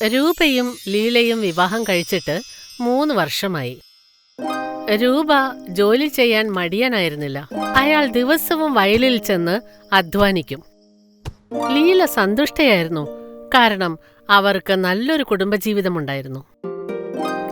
രൂപയും ലീലയും വിവാഹം കഴിച്ചിട്ട് 3 വർഷമായി. രൂപ ജോലി ചെയ്യാൻ മടിയനായിരുന്നില്ല. അയാൾ ദിവസവും വയലിൽ ചെന്ന് അധ്വാനിക്കും. ലീല സന്തുഷ്ടയായിരുന്നു, കാരണം അവർക്ക് നല്ലൊരു കുടുംബജീവിതമുണ്ടായിരുന്നു.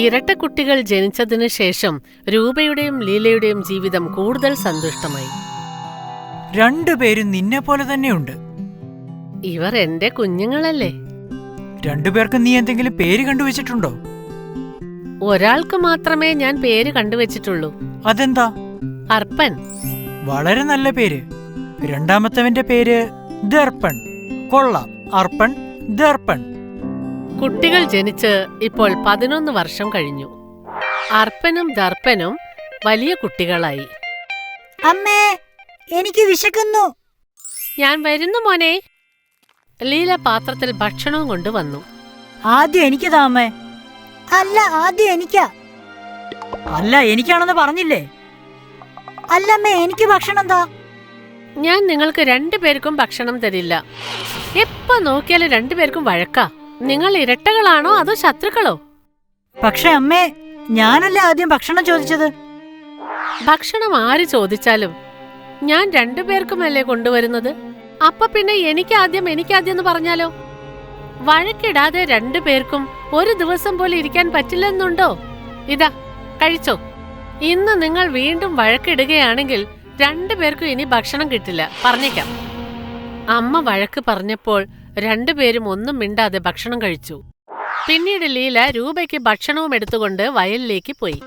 ഇരട്ടക്കുട്ടികൾ ജനിച്ചതിനു ശേഷം രൂപയുടെയും ലീലയുടെയും ജീവിതം കൂടുതൽ സന്തുഷ്ടമായി. രണ്ടുപേരും നിന്നെ പോലെ തന്നെയുണ്ട്. ഇവർ എന്റെ കുഞ്ഞുങ്ങളല്ലേ. രണ്ടുപേർക്കും നീ എന്തെങ്കിലും പേര് കണ്ടുവച്ചിട്ടുണ്ടോ? ഒരാൾക്ക് മാത്രമേ ഞാൻ പേര് കണ്ടുവച്ചിട്ടുള്ളൂ. അതെന്താ? അർപ്പൻ. വളരെ നല്ല പേര്. രണ്ടാമത്തവന്റെ പേര് ദർപ്പൺ. കൊള്ളാം. അർപ്പൺ, ദർപ്പൺ. കുട്ടികൾ ജനിച്ച് ഇപ്പോൾ 11 വർഷം കഴിഞ്ഞു. അർപ്പനും ദർപ്പനും വലിയ കുട്ടികളായി. അമ്മേ, എനിക്ക് വിശക്കുന്നു. ഞാൻ വരുന്നു മോനെ. ലീല പാത്രത്തിൽ ഭക്ഷണവും കൊണ്ടുവന്നു. ആദ്യം എനിക്കതാ അമ്മേ. അല്ല, ആദ്യം എനിക്കാ. അല്ല, എനിക്കാണെന്ന് പറഞ്ഞില്ലേ? അല്ലമ്മേ, എനിക്ക് ഭക്ഷണം താ. ഞാൻ നിങ്ങൾക്ക് 2 പേർക്കും ഭക്ഷണം തരില്ല. എപ്പോ നോക്കിയാലും 2 പേർക്കും വഴക്കാ. നിങ്ങൾ ഇരട്ടകളാണോ അതോ ശത്രുക്കളോ? പക്ഷെ അമ്മേ, ഞാനല്ലേ ആദ്യം ഭക്ഷണം ചോദിച്ചത്. ഭക്ഷണം ആര് ചോദിച്ചാലും ഞാൻ 2 പേർക്കുമല്ലേ കൊണ്ടുവരുന്നത്. അപ്പൊ പിന്നെ എനിക്കാദ്യം എന്ന് പറഞ്ഞാലോ? വഴക്കിടാതെ 2 പേർക്കും ഒരു ദിവസം പോലും ഇരിക്കാൻ പറ്റില്ലെന്നുണ്ടോ? ഇതാ, കഴിച്ചോ. ഇന്ന് നിങ്ങൾ വീണ്ടും വഴക്കിടുകയാണെങ്കിൽ 2 പേർക്കും ഇനി ഭക്ഷണം കിട്ടില്ല, പറഞ്ഞേക്കാം. അമ്മ വഴക്ക് പറഞ്ഞപ്പോൾ 2 പേരും ഒന്നും മിണ്ടാതെ ഭക്ഷണം കഴിച്ചു. പിന്നീട് ലീല രൂപയ്ക്ക് ഭക്ഷണവും എടുത്തുകൊണ്ട് വയലിലേക്ക് പോയി.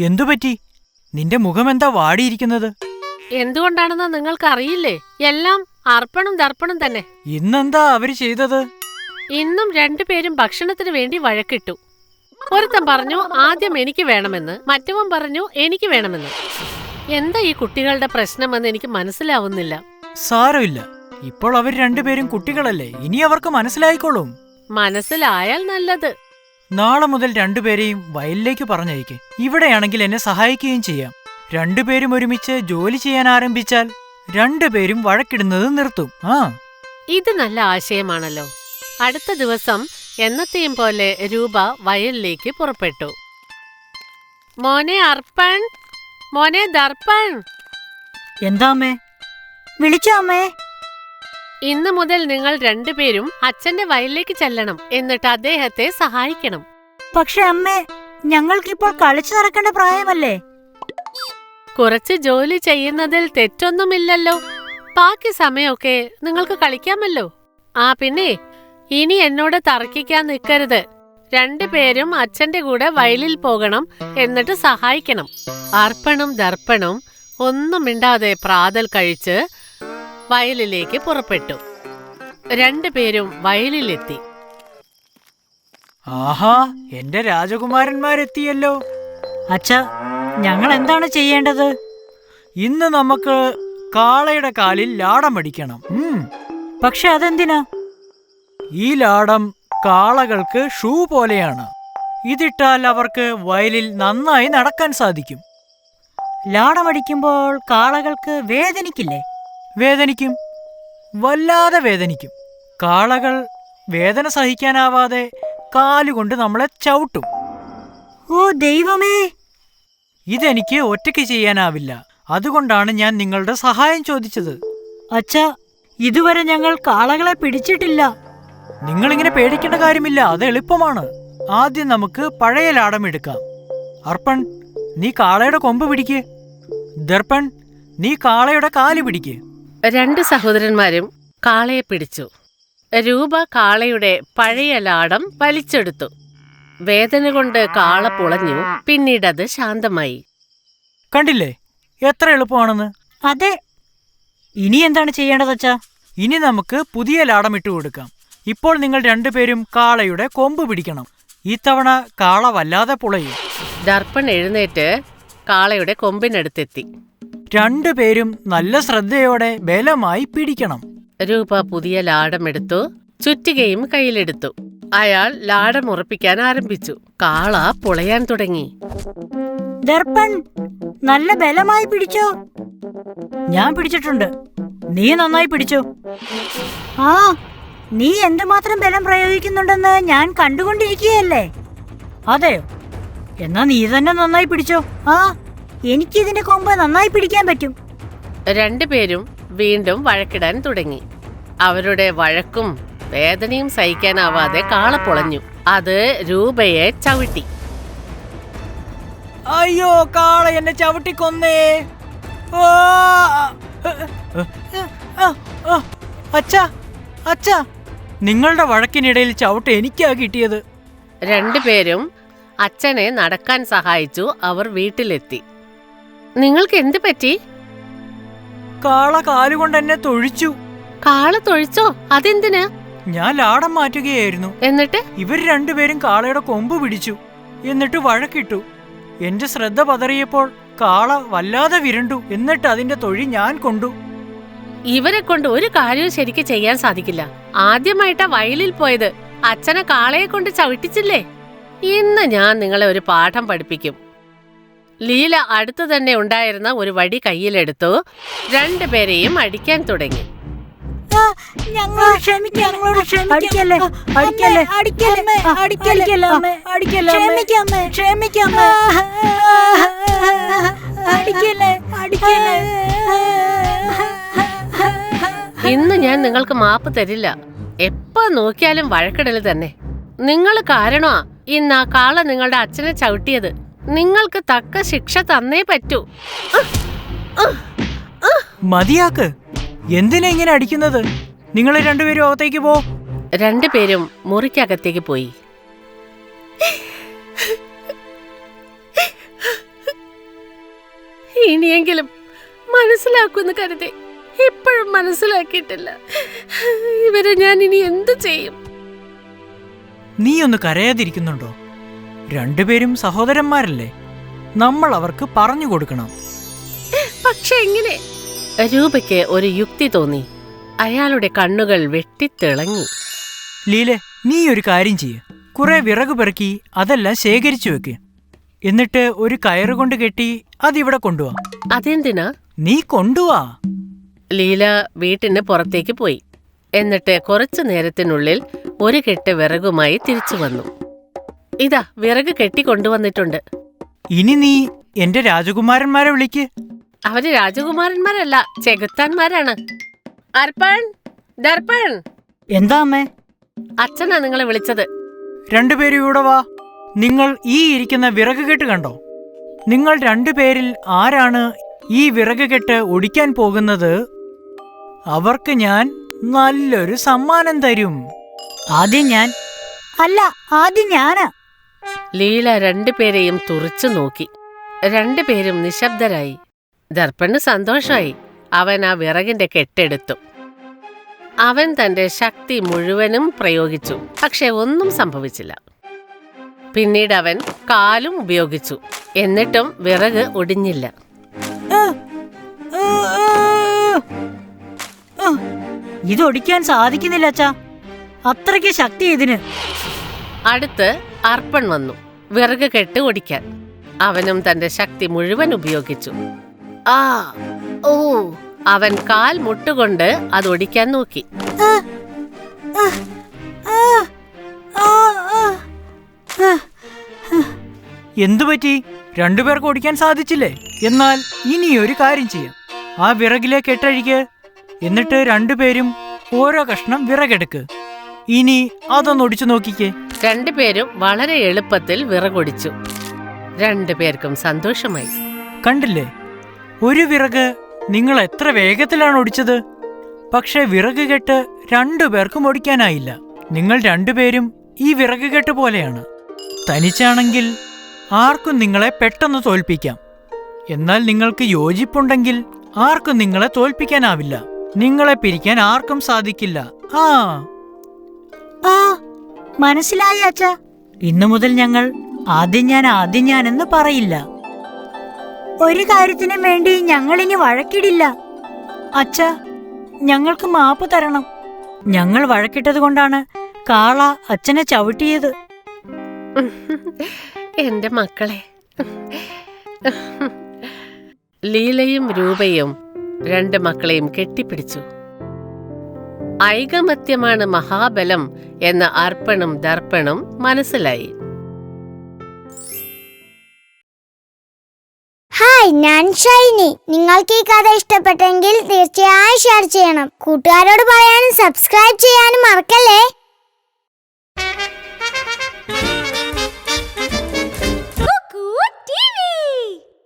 എന്തുപറ്റി? നിന്റെ മുഖം എന്താ വാടിയിരിക്കുന്നത്? എന്തുകൊണ്ടാണെന്ന് നിങ്ങൾക്ക് അറിയില്ലേ? എല്ലാം അർപ്പണും ദർപ്പണും തന്നെ. ഇന്നെന്താ അവര് ചെയ്തത്? ഇന്നും 2 പേരും ഭക്ഷണത്തിന് വേണ്ടി വഴക്കിട്ടു. ഒരുത്തൻ പറഞ്ഞു ആദ്യം എനിക്ക് വേണമെന്ന്, മറ്റവൻ പറഞ്ഞു എനിക്ക് വേണമെന്ന്. എന്താ ഈ കുട്ടികളുടെ പ്രശ്നമെന്ന് എനിക്ക് മനസ്സിലാവുന്നില്ല. സാരമില്ല, ഇപ്പോൾ അവർ 2 പേരും കുട്ടികളല്ലേ, ഇനി അവർക്ക് മനസ്സിലായിക്കോളും. മനസ്സിലായാൽ നല്ലത്. നാളെ മുതൽ 2 പേരെയും വയലിലേക്ക് പറഞ്ഞയക്ക്. ഇവിടെയാണെങ്കിൽ എന്നെ സഹായിക്കുകയും ചെയ്യാം. 2 പേരും ഒരുമിച്ച് ജോലി ചെയ്യാൻ ആരംഭിച്ചാൽ 2 പേരും വഴക്കിടുന്നത് നിർത്തും. ഇത് നല്ല ആശയമാണല്ലോ. അടുത്ത ദിവസം എന്നത്തെയും പോലെ രൂപ വയലിലേക്ക് പുറപ്പെട്ടു. മോനെ അർപ്പൺ, മോനെ ദർപ്പൺ. എന്താ അമ്മേ? വിളിച്ചോ അമ്മേ? ഇന്ന് മുതൽ നിങ്ങൾ 2 പേരും അച്ഛന്റെ വയലിലേക്ക് ചെല്ലണം. എന്നിട്ട് അദ്ദേഹത്തെ സഹായിക്കണം. പക്ഷെ അമ്മേ, ഞങ്ങൾക്കിപ്പോൾ കളിച്ചു നടക്കേണ്ട പ്രായമല്ലേ. കുറച്ച് ജോലി ചെയ്യുന്നതിൽ തെറ്റൊന്നുമില്ലല്ലോ. ബാക്കി സമയമൊക്കെ നിങ്ങൾക്ക് കളിക്കാമല്ലോ. പിന്നെ ഇനി എന്നോട് തർക്കിക്കാൻ നിൽക്കരുത്. 2 പേരും അച്ഛന്റെ കൂടെ വയലിൽ പോകണം, എന്നിട്ട് സഹായിക്കണം. അർപ്പണും ദർപ്പണും ഒന്നും മിണ്ടാതെ പ്രാതൽ കഴിച്ച് വയലിലേക്ക് പുറപ്പെട്ടു. 2 പേരും വയലിലെത്തി. ആഹാ, എന്റെ രാജകുമാരന്മാരെത്തിയല്ലോ. അച്ഛാ, ഞങ്ങൾ എന്താണ് ചെയ്യേണ്ടത്? ഇന്ന് നമുക്ക് കാളയുടെ കാലിൽ ലാടം അടിക്കണം. പക്ഷെ അതെന്തിനാ? ഈ ലാടം കാളകൾക്ക് ഷൂ പോലെയാണ്. ഇതിട്ടാൽ അവർക്ക് വയലിൽ നന്നായി നടക്കാൻ സാധിക്കും. ലാടമടിക്കുമ്പോൾ കാളകൾക്ക് വേദനിക്കില്ലേ? വേദനിക്കും, വല്ലാതെ വേദനിക്കും. കാളകൾ വേദന സഹിക്കാനാവാതെ കാലുകൊണ്ട് നമ്മളെ ചവിട്ടും. ഓ ദൈവമേ! ഇതെനിക്ക് ഒറ്റയ്ക്ക് ചെയ്യാനാവില്ല. അതുകൊണ്ടാണ് ഞാൻ നിങ്ങളുടെ സഹായം ചോദിച്ചത്. അച്ഛാ, ഇതുവരെ ഞങ്ങൾ കാളകളെ പിടിച്ചിട്ടില്ല. നിങ്ങളിങ്ങനെ പേടിക്കേണ്ട കാര്യമില്ല, അത് എളുപ്പമാണ്. ആദ്യം നമുക്ക് പഴയ ലാടം എടുക്കാം. അർപ്പൺ, നീ കാളയുടെ കൊമ്പ് പിടിക്ക്. ദർപ്പൺ, നീ കാളയുടെ കാല് പിടിക്ക്. 2 സഹോദരന്മാരും കാളയെ പിടിച്ചു. രൂപ കാളയുടെ പഴയ ലാടം വലിച്ചെടുത്തു. വേദന കൊണ്ട് കാള പുളഞ്ഞു. പിന്നീടത് ശാന്തമായി. കണ്ടില്ലേ എത്ര എളുപ്പമാണെന്ന്? അതെ. ഇനി എന്താണ് ചെയ്യേണ്ടത് അച്ഛാ? ഇനി നമുക്ക് പുതിയ ലാടം ഇട്ടു കൊടുക്കാം. ഇപ്പോൾ നിങ്ങൾ 2 പേരും കാളയുടെ കൊമ്പ് പിടിക്കണം. ഇത്തവണ കാള വല്ലാതെ പുളയും. ദർപ്പൺ എഴുന്നേറ്റ് കാളയുടെ കൊമ്പിനടുത്തെത്തി. 2 പേരും നല്ല ശ്രദ്ധയോടെ ബലമായി പിടിക്കണം. രൂപ പുതിയ ലാടമെടുത്തു. ചുറ്റികയും കയ്യിലെടുത്തു. അയാൾ ലാടം ഉറപ്പിക്കാൻ ആരംഭിച്ചു. കാള പുളയാൻ തുടങ്ങി. ദർപ്പൺ, നല്ല ബലമായി പിടിച്ചോ. ഞാൻ പിടിച്ചിട്ടുണ്ട്, നീ നന്നായി പിടിച്ചോ. നീ എന്തുമാത്രം ബലം പ്രയോഗിക്കുന്നുണ്ടെന്ന് ഞാൻ കണ്ടുകൊണ്ടിരിക്കുകയല്ലേ. അതെയോ? എന്നാ നീ തന്നെ നന്നായി പിടിച്ചോ. ആ, എനിക്കിതിന്റെ കൊമ്പ് നന്നായി പിടിക്കാൻ പറ്റും. രണ്ടുപേരും വീണ്ടും വഴക്കിടാൻ തുടങ്ങി. അവരുടെ വഴക്കും വേദനയും സഹിക്കാനാവാതെ കാള പൊളഞ്ഞു. അത് രൂപയെ ചവിട്ടി. അയ്യോ, കാള എന്നെ ചവിട്ടിക്കൊന്നേ. അച്ഛാ, അച്ഛാ, നിങ്ങളുടെ വഴക്കിനിടയിൽ ചവിട്ട് എനിക്കാ കിട്ടിയത്. രണ്ടുപേരും അച്ഛനെ നടക്കാൻ സഹായിച്ചു. അവർ വീട്ടിലെത്തി. നിങ്ങൾക്ക് എന്ത് പറ്റി? കാള കാലുകൊണ്ട് എന്നെ തൊഴിച്ചു. കാള തൊഴിച്ചോ? അതെന്തിന്? ഞാൻ ലാടം മാറ്റുകയായിരുന്നു. എന്നിട്ട് ഇവർ രണ്ടുപേരും കാളയുടെ കൊമ്പ് പിടിച്ചു. എന്നിട്ട് വഴക്കിട്ടു. എന്റെ ശ്രദ്ധ പതറിയപ്പോൾ കാള വല്ലാതെ വിരണ്ടു. എന്നിട്ട് അതിന്റെ തൊഴി ഞാൻ കൊണ്ടു. ഇവരെ കൊണ്ട് ഒരു കാര്യവും ശരിക്ക് ചെയ്യാൻ സാധിക്കില്ല. ആദ്യമായിട്ടാ വയലിൽ പോയത്. അച്ഛനെ കാളയെ കൊണ്ട് ചവിട്ടിച്ചില്ലേ? ഇന്ന് ഞാൻ നിങ്ങളെ ഒരു പാഠം പഠിപ്പിക്കും. ലീല അടുത്തു തന്നെ ഉണ്ടായിരുന്ന ഒരു വടി കയ്യിലെടുത്തു. രണ്ടുപേരെയും അടിക്കാൻ തുടങ്ങി. ഞങ്ങളോട് ക്ഷമിക്കാം, ഞങ്ങളോട് ക്ഷമിക്കല്ലേ, അടിക്കല്ലേ, അടിക്കല്ലേ, അടിക്കല്ലേ, അടിക്കല്ലേ, ക്ഷമിക്കാമേ, ക്ഷമിക്കാമേ, അടിക്കല്ലേ, അടിക്കല്ലേ. ഇന്ന് ഞാൻ നിങ്ങൾക്ക് മാപ്പ് തരില്ല. എപ്പോ നോക്കിയാലും വഴക്കിടല് തന്നെ. നിങ്ങൾ കാരണമാ ഇന്ന് ആ കാള നിങ്ങളുടെ അച്ഛനെ ചവിട്ടിയത്. നിങ്ങൾക്ക് തക്ക ശിക്ഷ തന്നേ പറ്റൂ. മതിയാക്ക്. എന്തിനാ ഇങ്ങനെ അടിക്കുന്നത്? നിങ്ങൾ രണ്ടുപേരും അകത്തേക്ക് പോ. രണ്ടുപേരും മുറിക്കകത്തേക്ക് പോയി. ഇനിയെങ്കിലും മനസ്സിലാക്കുമെന്ന് കരുതി ഇപ്പോഴും മനസ്സിലാക്കിയിട്ടില്ല. ഇവരെ ഞാൻ ഇനി എന്തു ചെയ്യും? നീ ഒന്ന് കരയാതിരിക്കുന്നുണ്ടോ? രണ്ടുപേരും സഹോദരന്മാരല്ലേ. നമ്മൾ അവർക്ക് പറഞ്ഞു കൊടുക്കണം. പക്ഷെ എങ്ങനെ? രൂപയ്ക്ക് ഒരു യുക്തി തോന്നി. അയാളുടെ കണ്ണുകൾ വെട്ടിത്തിളങ്ങി. ലീലെ, നീ ഒരു കാര്യം ചെയ്യ്. കുറെ വിറക് പെറുക്കി അതെല്ലാം ശേഖരിച്ചു വെക്ക്. എന്നിട്ട് ഒരു കയറുകൊണ്ട് കെട്ടി അതിവിടെ കൊണ്ടുവാ. അതെന്തിനാ? നീ കൊണ്ടുവാ. ലീല വീട്ടിന് പുറത്തേക്ക് പോയി. എന്നിട്ട് കുറച്ചു നേരത്തിനുള്ളിൽ ഒരു കെട്ട് വിറകുമായി തിരിച്ചു വന്നു. ഇതാ വിറക് കെട്ടിക്കൊണ്ടുവന്നിട്ടുണ്ട്. ഇനി നീ എന്റെ രാജകുമാരന്മാരെ വിളിക്ക്. അവര് രാജകുമാരന്മാരല്ല, ചെകുത്താന്മാരാണ്. അർപ്പൺ, ദർപ്പൺ. എന്താ അമ്മേ? അച്ഛനാ നിങ്ങളെ വിളിച്ചത്. രണ്ടുപേരും ഇവിടെ വാ. നിങ്ങൾ ഈ ഇരിക്കുന്ന വിറക് കെട്ട് കണ്ടോ? നിങ്ങൾ രണ്ടുപേരിൽ ആരാണ് ഈ വിറക് കെട്ട് ഒടിക്കാൻ പോകുന്നത്? അവർക്ക് ഞാൻ നല്ലൊരു സമ്മാനം തരും. ആദ്യം ഞാൻ. അല്ല, ആദ്യം ഞാനാ. ലീല രണ്ടുപേരെയും തുറച്ചു നോക്കി. രണ്ടുപേരും നിശബ്ദരായി. ദർപ്പണ് സന്തോഷമായി. അവൻ ആ വിറകിന്റെ കെട്ടെടുത്തു. അവൻ തന്റെ ശക്തി മുഴുവനും പ്രയോഗിച്ചു. പക്ഷെ ഒന്നും സംഭവിച്ചില്ല. പിന്നീട് അവൻ കാലും ഉപയോഗിച്ചു. എന്നിട്ടും വിറക് ഒടിഞ്ഞില്ല. ഇതൊടിക്കാൻ സാധിക്കുന്നില്ല അച്ഛാ. അത്രയ്ക്ക് ശക്തി ഇതിന്. അടുത്ത് അർപ്പൺ വന്നു വിറക് കെട്ട് ഒടിക്കാൻ. അവനും തന്റെ ശക്തി മുഴുവൻ ഉപയോഗിച്ചു. ആ ഓ അവൻ കാൽ മുട്ടുകൊണ്ട് അത് ഒടിക്കാൻ നോക്കി. എന്തുപറ്റി? രണ്ടുപേർക്ക് ഓടിക്കാൻ സാധിച്ചില്ലേ? എന്നാൽ ഇനിയൊരു കാര്യം ചെയ്യാം. ആ വിറകിലെ കെട്ടഴിക്ക്. എന്നിട്ട് രണ്ടുപേരും ഓരോ കഷ്ണം വിറകെടുക്ക്. ഇനി അതൊന്ന് ഒടിച്ചു നോക്കിക്കേ. രണ്ടുപേരും വളരെ എളുപ്പത്തിൽ വിറകൊടിച്ചു. രണ്ടുപേർക്കും സന്തോഷമായി. കണ്ടില്ലേ, ഒരു വിറക് നിങ്ങൾ എത്ര വേഗത്തിലാണ് ഒടിച്ചത്. പക്ഷെ വിറക് കെട്ട് രണ്ടുപേർക്കും ഒടിക്കാനായില്ല. നിങ്ങൾ രണ്ടുപേരും ഈ വിറക് കെട്ട് പോലെയാണ്. തനിച്ചാണെങ്കിൽ ആർക്കും നിങ്ങളെ പെട്ടെന്ന് തോൽപ്പിക്കാം. എന്നാൽ നിങ്ങൾക്ക് യോജിപ്പുണ്ടെങ്കിൽ ആർക്കും നിങ്ങളെ തോൽപ്പിക്കാനാവില്ല. നിങ്ങളെ പിരിക്കാൻ ആർക്കും സാധിക്കില്ല. മനസ്സിലായി അച്ഛാ. ഇന്നു മുതൽ ഞങ്ങൾ ആദ്യം ഞാൻ എന്ന് പറയില്ല. ഒരു കാര്യത്തിനും വേണ്ടി ഞങ്ങൾ ഇനി വഴക്കിടില്ല. അച്ഛാ, ഞങ്ങൾക്ക് മാപ്പ് തരണം. ഞങ്ങൾ വഴക്കിട്ടത് കൊണ്ടാണ് കാള അച്ഛനെ ചവിട്ടിയത്. എന്റെ മക്കളെ. ലീലയും രൂപയും രണ്ട് മക്കളെയും കെട്ടിപ്പിടിച്ചു. ഐകമത്യമാണ് മഹാബലം എന്ന് അർപ്പണും ദർപ്പണും മനസ്സിലായി. ഹായ്, ഞാൻ ഷൈനി. നിങ്ങൾക്ക് ഈ കഥ ഇഷ്ടപ്പെട്ടെങ്കിൽ തീർച്ചയായും ഷെയർ ചെയ്യണം. കൂട്ടുകാരോട് പറയാനും സബ്സ്ക്രൈബ് ചെയ്യാനും മറക്കല്ലേ.